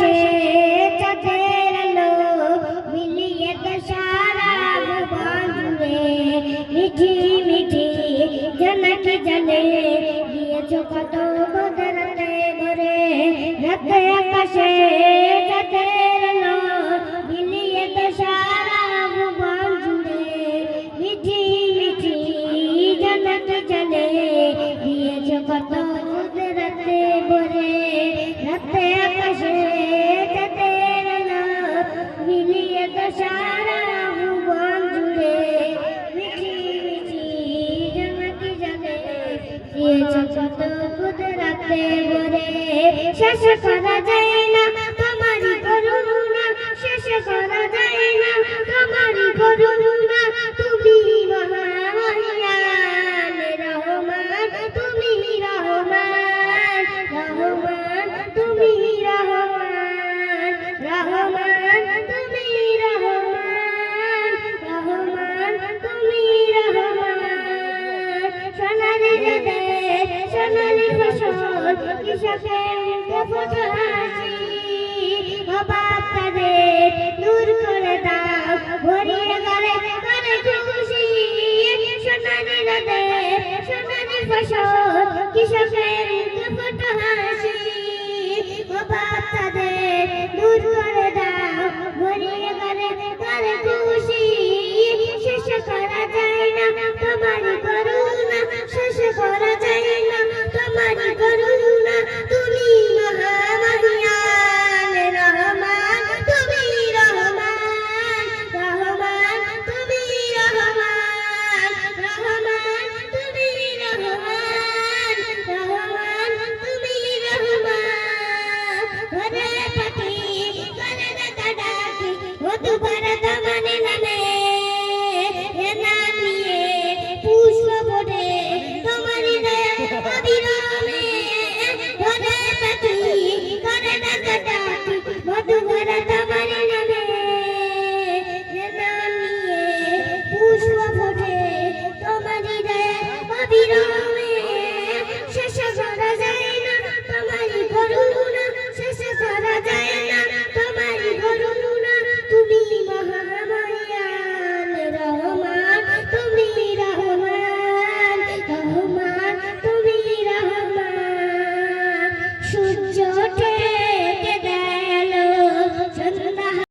আকাশে চাঁদের আলো মিলিয়ে তো সারা ভুবন জুড়ে মিঠি মিঠি জনকি জলে দিয়েছ কত বদরাতে ভরে রাতে আকাশে চাঁদের আলো মিলিয়ে তো সারা ভুবন জুড়ে মিঠি মিঠি জনকি জলে দিয়েছ কত বদরাতে ভরে রাতে আকাশে চাঁদের আলো মিলিয়ে তো সারা ভুবন জুড়ে মিঠি মিঠি জনকি জলে দিয়েছ কত বদরাতে ভরে শেষ করা যায় না তোমারই করুণা শেষ করা যায় না তোমারই করুণা তুমি মহান রহমান তুমি রহমান রহমান তুমি রহমান রহমান তুমি রহমান রহমান তুমি রহমান সোনালি রোদের সোনালি ফসল কৃষকের মুখে হাসি অভাব তাদের দূর করে দাও ভরিয়ে ঘরে ঘরে খুশি সোনালি রোদের সোনালি ফসল কৃষকের মুখে হাসি অভাব তাদের দূর করে দাও ভরিয়ে ঘরে ঘরে খুশি শেষ করা যায় না তোমারই করুণা শেষ করা যায় না তোমারই করুণা তুমি মহামহিয়ান রহমান তুমি রহমান রহমান তুমি রহমান রহমান তুমি রহমান রহমান তুমি রহমান ঘরে পাখি ঘরে ডাকা ডাকি মধু ভরা দামানে নামে এনা নিয়ে পুষ্প ফোটে তোমারই দয়া অবিরামে ঘরে পাখি ঘরে ডাকা ডাকি মধু ভরা দামানে নামে এনা নিয়ে পুষ্প ফোটে তোমারই দয়া অবিরামে